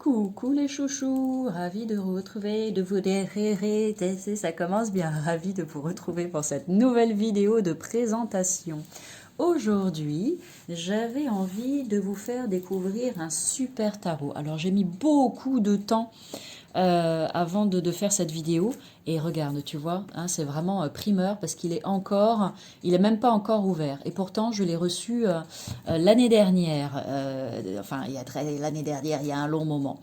Coucou les chouchous, ravi de vous retrouver, de vous dérérer, ça commence bien, ravi de vous retrouver pour cette nouvelle vidéo de présentation. Aujourd'hui, j'avais envie de vous faire découvrir un super tarot. Alors j'ai mis beaucoup de temps avant de faire cette vidéo. Et regarde, tu vois, hein, c'est vraiment primeur parce il est même pas encore ouvert. Et pourtant, je l'ai reçu l'année dernière. Enfin, l'année dernière, il y a un long moment.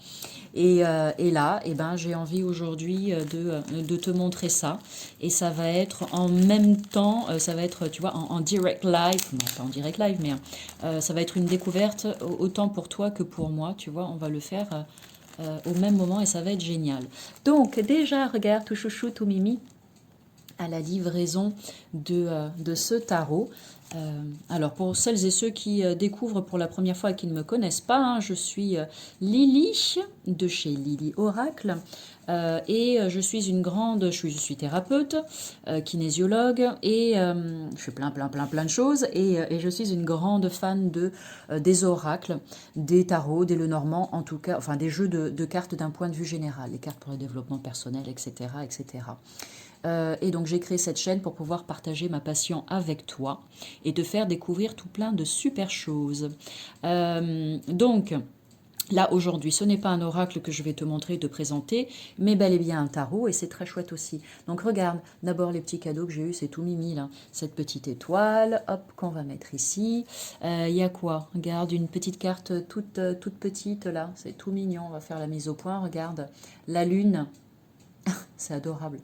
Et là, eh ben, j'ai envie aujourd'hui de te montrer ça. Et ça va être en même temps, ça va être, tu vois, en direct live. Non, pas en direct live, mais ça va être une découverte autant pour toi que pour moi. Tu vois, on va le faire au même moment et ça va être génial. Donc déjà, regarde, tout chouchou, tout mimi, à la livraison de ce tarot. Alors pour celles et ceux qui découvrent pour la première fois et qui ne me connaissent pas, hein, je suis Lily de chez Lily Oracle et je suis thérapeute, kinésiologue et je fais plein de choses et je suis une grande fan des oracles, des tarots, des Lenormand, en tout cas, enfin des jeux de cartes d'un point de vue général, les cartes pour le développement personnel, etc., etc. Et donc j'ai créé cette chaîne pour pouvoir partager ma passion avec toi et te faire découvrir tout plein de super choses. Donc là aujourd'hui, ce n'est pas un oracle que je vais te montrer et te présenter, mais bel et bien un tarot et c'est très chouette aussi. Donc regarde, d'abord les petits cadeaux que j'ai eu, c'est tout mimi là. Cette petite étoile, hop, qu'on va mettre ici. Il y a quoi? Regarde, une petite carte toute petite là, c'est tout mignon. On va faire la mise au point. Regarde, la lune, c'est adorable.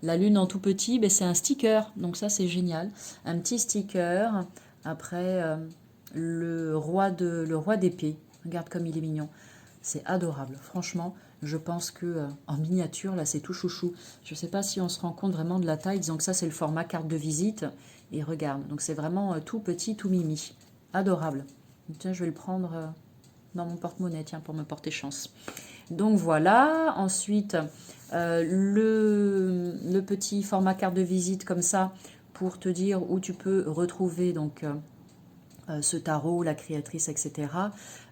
La lune en tout petit, ben c'est un sticker, donc ça c'est génial. Un petit sticker. Après, le roi d'épée. Regarde comme il est mignon. C'est adorable. Franchement, je pense que en miniature, là, c'est tout chouchou. Je ne sais pas si on se rend compte vraiment de la taille. Disons que ça, c'est le format carte de visite. Et regarde, donc c'est vraiment tout petit, tout mimi. Adorable. Tiens, je vais le prendre dans mon porte-monnaie, tiens, pour me porter chance. Donc voilà, ensuite le petit format carte de visite comme ça pour te dire où tu peux retrouver donc ce tarot, la créatrice, etc.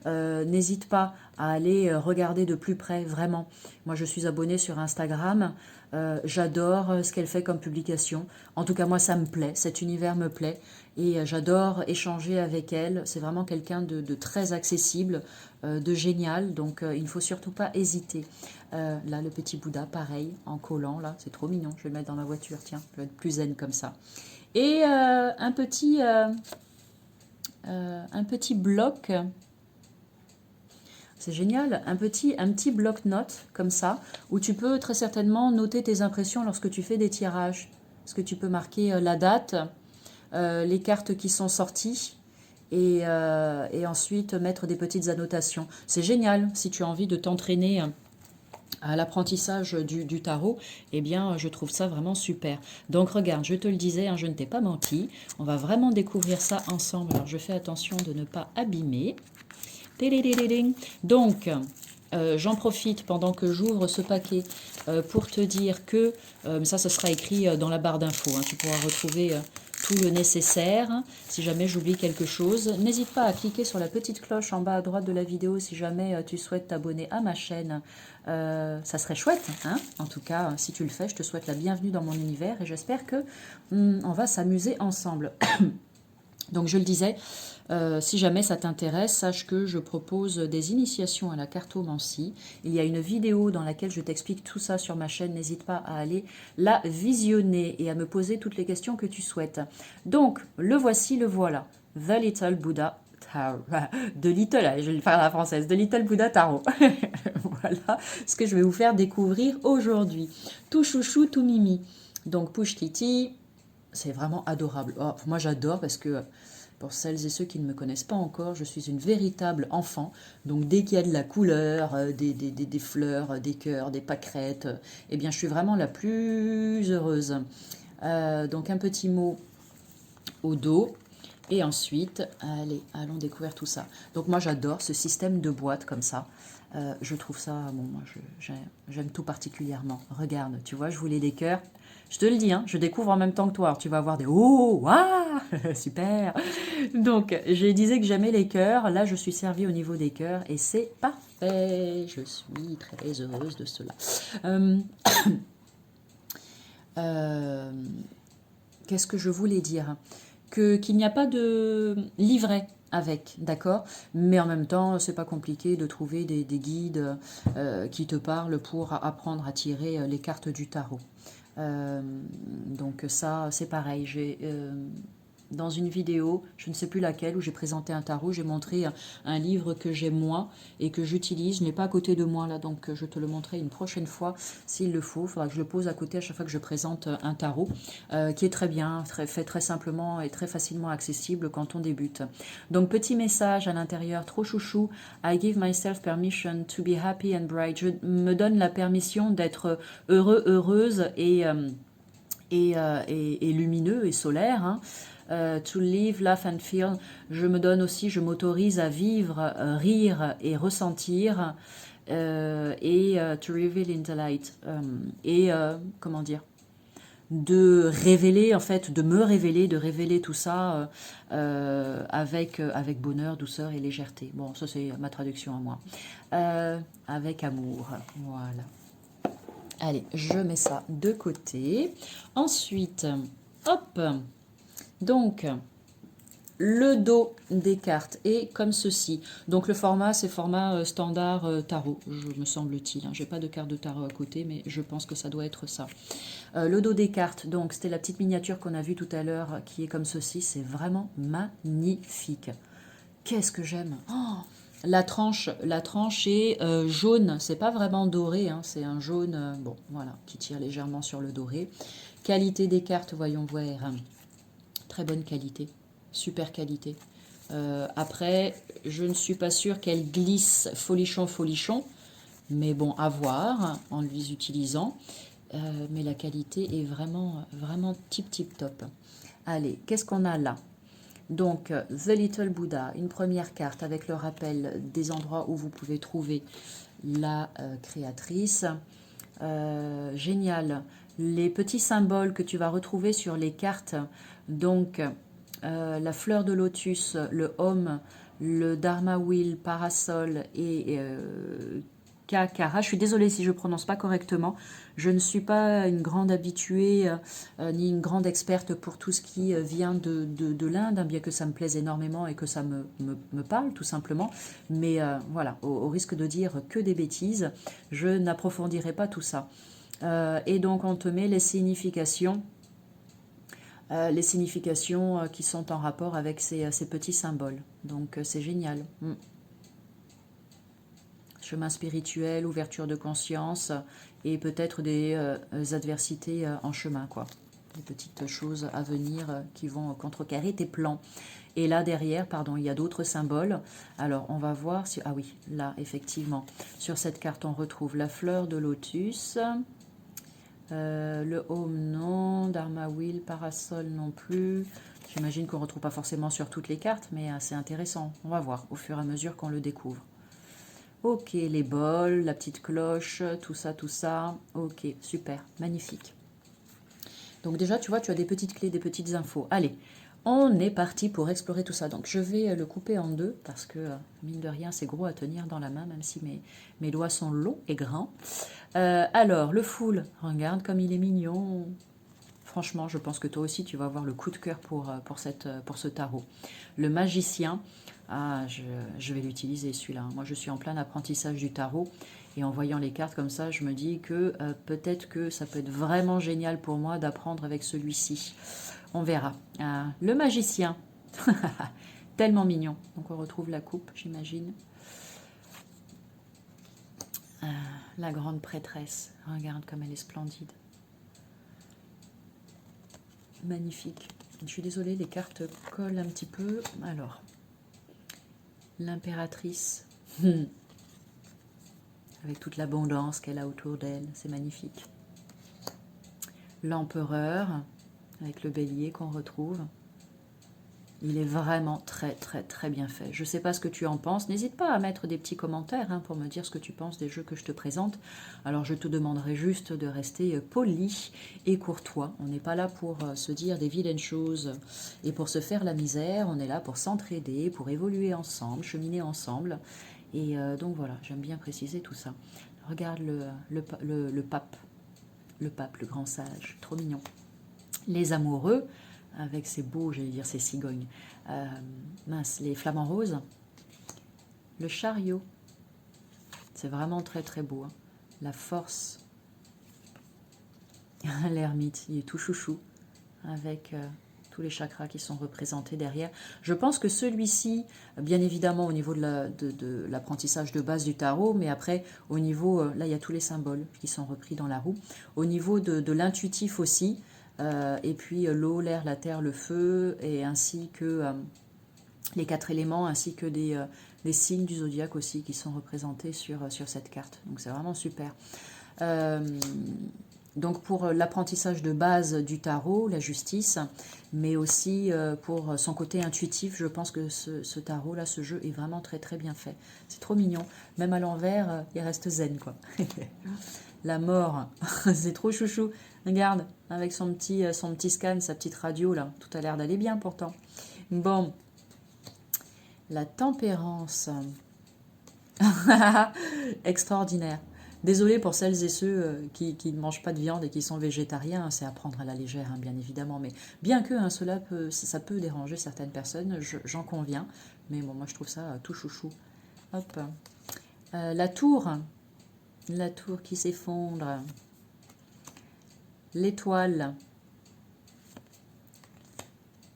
N'hésite pas à aller regarder de plus près, vraiment. Moi, je suis abonnée sur Instagram. J'adore ce qu'elle fait comme publication. En tout cas, moi, ça me plaît. Cet univers me plaît. Et j'adore échanger avec elle. C'est vraiment quelqu'un de très accessible, de génial. Donc, il ne faut surtout pas hésiter. Là, le petit Bouddha, pareil, en collant. Là, c'est trop mignon. Je vais le mettre dans ma voiture. Tiens, je vais être plus zen comme ça. Et un petit bloc, c'est génial, un petit bloc-notes comme ça, où tu peux très certainement noter tes impressions lorsque tu fais des tirages. Parce que tu peux marquer la date, les cartes qui sont sorties, et ensuite mettre des petites annotations. C'est génial si tu as envie de t'entraîner à l'apprentissage du tarot, eh bien, je trouve ça vraiment super. Donc, regarde, je te le disais, hein, je ne t'ai pas menti. On va vraiment découvrir ça ensemble. Alors, je fais attention de ne pas abîmer. Donc, j'en profite pendant que j'ouvre ce paquet pour te dire que, ça sera écrit dans la barre d'infos. Hein, tu pourras retrouver tout le nécessaire. Si jamais j'oublie quelque chose, n'hésite pas à cliquer sur la petite cloche en bas à droite de la vidéo si jamais tu souhaites t'abonner à ma chaîne. Ça serait chouette, hein. En tout cas, si tu le fais, je te souhaite la bienvenue dans mon univers et j'espère que on va s'amuser ensemble. Donc je le disais, si jamais ça t'intéresse, sache que je propose des initiations à la cartomancie. Il y a une vidéo dans laquelle je t'explique tout ça sur ma chaîne. N'hésite pas à aller la visionner et à me poser toutes les questions que tu souhaites. Donc, le voici, le voilà. The Little Buddha Tarot. De Little, je vais le faire à la française. The Little Buddha Tarot. Voilà ce que je vais vous faire découvrir aujourd'hui. Tout chouchou, tout mimi. Donc, Push Titi, c'est vraiment adorable. Oh, moi, j'adore parce que pour celles et ceux qui ne me connaissent pas encore, je suis une véritable enfant. Donc dès qu'il y a de la couleur, des fleurs, des cœurs, des pâquerettes, eh bien je suis vraiment la plus heureuse. Donc un petit mot au dos. Et ensuite, allez, allons découvrir tout ça. Donc moi j'adore ce système de boîte comme ça. Je trouve ça, bon, moi j'aime tout particulièrement. Regarde, tu vois, je voulais des cœurs. Je te le dis, hein, je découvre en même temps que toi. Alors, tu vas avoir des oh, waouh, super. Donc, je disais que j'aimais les cœurs. Là, je suis servie au niveau des cœurs et c'est parfait. parfait. Je suis très heureuse de cela. Qu'est-ce que je voulais dire? Qu'il n'y a pas de livret avec, d'accord? Mais en même temps, c'est pas compliqué de trouver des guides qui te parlent pour apprendre à tirer les cartes du tarot. Donc ça, c'est pareil. Dans une vidéo, je ne sais plus laquelle, où j'ai présenté un tarot, j'ai montré un livre que j'ai moi et que j'utilise. Je n'ai pas à côté de moi là, donc je te le montrerai une prochaine fois s'il le faut. Il faudra que je le pose à côté à chaque fois que je présente un tarot, qui est très bien, fait très simplement et très facilement accessible quand on débute. Donc petit message à l'intérieur, trop chouchou. I give myself permission to be happy and bright. Je me donne la permission d'être heureux, heureuse et lumineux et solaire. Hein. To live, laugh and feel. Je m'autorise à vivre, rire et ressentir. To reveal in the light. Comment dire? De révéler, en fait, de me révéler, de révéler tout ça avec bonheur, douceur et légèreté. Bon, ça c'est ma traduction à moi. Avec amour, voilà. Allez, je mets ça de côté. Ensuite, hop, donc, le dos des cartes est comme ceci. Donc, le format, c'est format standard tarot, me semble-t-il. Hein. Je n'ai pas de carte de tarot à côté, mais je pense que ça doit être ça. Le dos des cartes, donc, c'était la petite miniature qu'on a vue tout à l'heure, qui est comme ceci. C'est vraiment magnifique. Qu'est-ce que j'aime! Oh, la tranche est jaune, c'est pas vraiment doré, hein, c'est un jaune, bon, voilà, qui tire légèrement sur le doré. Qualité des cartes, voyons voir. Très bonne qualité, super qualité. Après, je ne suis pas sûre qu'elle glisse folichon, mais bon, à voir en les utilisant. Mais la qualité est vraiment, vraiment tip top. Allez, qu'est-ce qu'on a là? Donc, The Little Buddha, une première carte avec le rappel des endroits où vous pouvez trouver la créatrice. Génial. Les petits symboles que tu vas retrouver sur les cartes, donc la fleur de lotus, le Om, le Dharma Wheel, parasol et Kakara. Je suis désolée si je ne prononce pas correctement. Je ne suis pas une grande habituée ni une grande experte pour tout ce qui vient de l'Inde, hein, bien que ça me plaise énormément et que ça me parle tout simplement. Mais voilà, au risque de dire que des bêtises, je n'approfondirai pas tout ça. Et donc on te met les significations qui sont en rapport avec ces petits symboles. Donc c'est génial. Chemin spirituel, ouverture de conscience et peut-être des adversités en chemin, quoi. Des petites choses à venir qui vont contrecarrer tes plans. Et là derrière, pardon, il y a d'autres symboles. Alors on va voir si... Ah oui, là effectivement, sur cette carte on retrouve la fleur de lotus, le Om non, Dharma Wheel, parasol non plus. J'imagine qu'on ne retrouve pas forcément sur toutes les cartes, mais c'est intéressant. On va voir au fur et à mesure qu'on le découvre. Ok, les bols, la petite cloche, tout ça. Ok, super, magnifique. Donc déjà, tu vois, tu as des petites clés, des petites infos. Allez, on est parti pour explorer tout ça. Donc je vais le couper en deux parce que, mine de rien, c'est gros à tenir dans la main, même si mes doigts sont longs et grands. Alors, le full, regarde comme il est mignon. Franchement, je pense que toi aussi, tu vas avoir le coup de cœur pour ce tarot. Le magicien, je vais l'utiliser celui-là. Moi, je suis en plein apprentissage du tarot. Et en voyant les cartes comme ça, je me dis que peut-être que ça peut être vraiment génial pour moi d'apprendre avec celui-ci. On verra. Le magicien. Tellement mignon. Donc, on retrouve la coupe, j'imagine. La grande prêtresse. Regarde comme elle est splendide. Magnifique. Je suis désolée, les cartes collent un petit peu. Alors, l'impératrice, avec toute l'abondance qu'elle a autour d'elle, c'est magnifique. L'empereur, avec le bélier qu'on retrouve. Il est vraiment très bien fait. Je ne sais pas ce que tu en penses. N'hésite pas à mettre des petits commentaires pour me dire ce que tu penses des jeux que je te présente. Alors je te demanderai juste de rester poli et courtois. On n'est pas là pour se dire des vilaines choses et pour se faire la misère. On est là pour s'entraider, pour évoluer ensemble, cheminer ensemble. Et donc voilà, j'aime bien préciser tout ça. Regarde le pape, le grand sage, trop mignon. Les amoureux, avec ces beaux, j'allais dire ces cigognes, mince, les flamants roses. Le chariot, c'est vraiment très très beau. Hein. La force, l'ermite, il est tout chouchou, avec tous les chakras qui sont représentés derrière. Je pense que celui-ci, bien évidemment au niveau de l'apprentissage de base du tarot, mais après au niveau, là il y a tous les symboles qui sont repris dans la roue, au niveau de l'intuitif aussi, et puis l'eau, l'air, la terre, le feu, et ainsi que les 4 éléments, ainsi que des signes du zodiaque aussi qui sont représentés sur cette carte. Donc c'est vraiment super. Donc pour l'apprentissage de base du tarot, la justice, mais aussi pour son côté intuitif, je pense que ce tarot-là, ce jeu est vraiment très très bien fait. C'est trop mignon. Même à l'envers, il reste zen, quoi. La mort, c'est trop chouchou. Regarde, avec son petit scan, sa petite radio, là. Tout a l'air d'aller bien pourtant. Bon, la tempérance. Extraordinaire. Désolée pour celles et ceux qui ne mangent pas de viande et qui sont végétariens, c'est à prendre à la légère, hein, bien évidemment. Mais bien que hein, ça peut déranger certaines personnes, j'en conviens. Mais bon, moi je trouve ça tout chouchou. Hop. La tour qui s'effondre. L'étoile.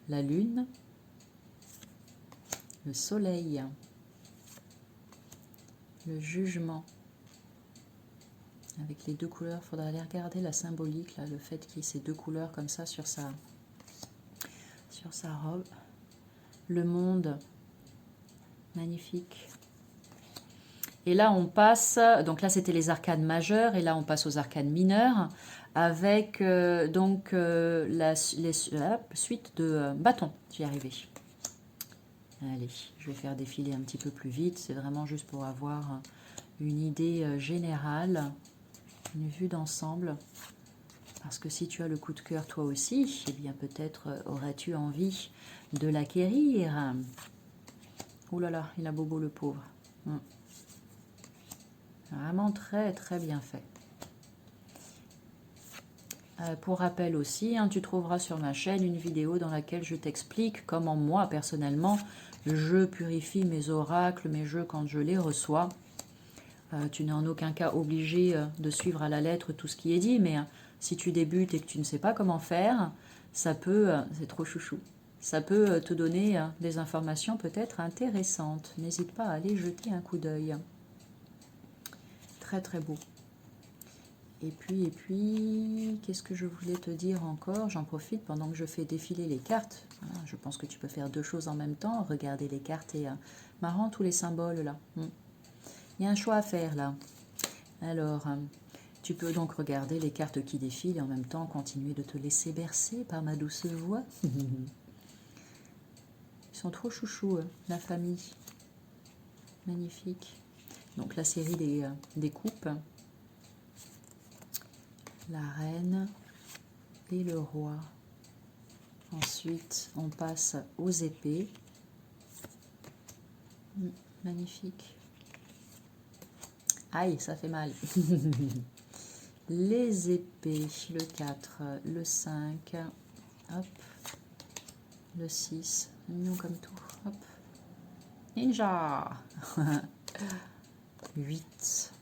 La lune. Le soleil. Le jugement. Avec les 2 couleurs, il faudra aller regarder la symbolique, là, le fait qu'il y ait ces 2 couleurs comme ça sur sa robe. Le monde, magnifique. Et là, on passe, donc là c'était les arcanes majeures, et là on passe aux arcanes mineures, avec la suite de bâtons. J'y arrivé. Allez, je vais faire défiler un petit peu plus vite, c'est vraiment juste pour avoir une idée générale. Une vue d'ensemble, parce que si tu as le coup de cœur toi aussi, eh bien peut-être aurais-tu envie de l'acquérir. Ouh là là, il a bobo le pauvre. Vraiment très très bien fait. Pour rappel aussi, hein, tu trouveras sur ma chaîne une vidéo dans laquelle je t'explique comment moi personnellement je purifie mes oracles, mes jeux quand je les reçois. Tu n'es en aucun cas obligé de suivre à la lettre tout ce qui est dit, mais si tu débutes et que tu ne sais pas comment faire, ça peut, c'est trop chouchou, ça peut te donner des informations peut-être intéressantes. N'hésite pas à aller jeter un coup d'œil. Très très beau. Et puis, qu'est-ce que je voulais te dire encore? J'en profite pendant que je fais défiler les cartes. Voilà, je pense que tu peux faire 2 choses en même temps, regarder les cartes et marrant tous les symboles là. Il y a un choix à faire là. Alors, tu peux donc regarder les cartes qui défilent et en même temps continuer de te laisser bercer par ma douce voix. Ils sont trop chouchous, la famille. Magnifique. Donc la série des coupes. La reine et le roi. Ensuite, on passe aux épées. Magnifique. Aïe, ça fait mal. Les épées, le 4, le 5, hop, le 6, mignon comme tout, hop. Ninja. 8,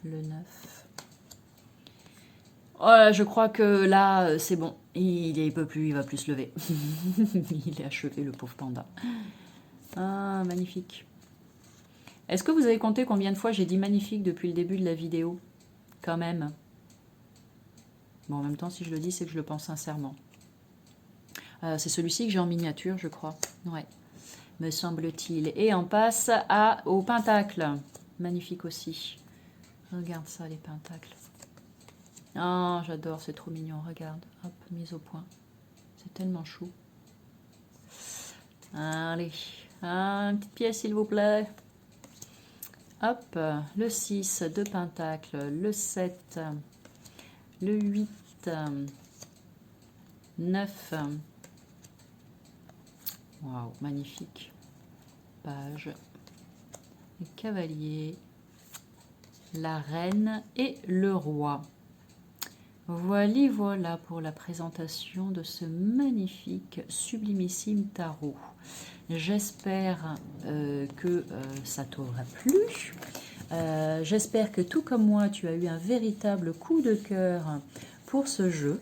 le 9. Oh, je crois que là, c'est bon. Il peut plus, il va plus se lever. Il est achevé, le pauvre panda. Ah, magnifique. Est-ce que vous avez compté combien de fois j'ai dit magnifique depuis le début de la vidéo? Quand même. Bon, en même temps, si je le dis, c'est que je le pense sincèrement. C'est celui-ci que j'ai en miniature, je crois. Ouais, me semble-t-il. Et on passe au pentacle. Magnifique aussi. Regarde ça, les pentacles. Ah, j'adore, c'est trop mignon. Regarde, hop, mise au point. C'est tellement chou. Allez, une petite pièce, s'il vous plaît. Hop, le 6 de pentacle, le 7, le 8, 9. Waouh, magnifique. Page. le cavalier, la reine et le roi. Voilà pour la présentation de ce magnifique, sublimissime tarot. J'espère que ça t'aura plu. J'espère que tout comme moi, tu as eu un véritable coup de cœur pour ce jeu.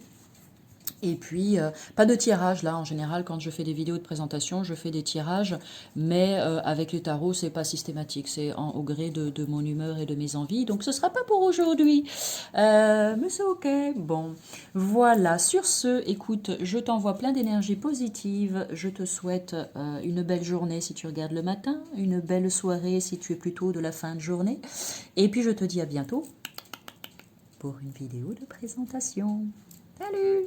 Et puis, pas de tirage là, en général, quand je fais des vidéos de présentation, je fais des tirages, mais avec les tarots, c'est pas systématique, c'est au gré de mon humeur et de mes envies, donc ce sera pas pour aujourd'hui, mais c'est ok. Bon, voilà, sur ce, écoute, je t'envoie plein d'énergie positive, je te souhaite une belle journée si tu regardes le matin, une belle soirée si tu es plutôt de la fin de journée, et puis je te dis à bientôt pour une vidéo de présentation. Salut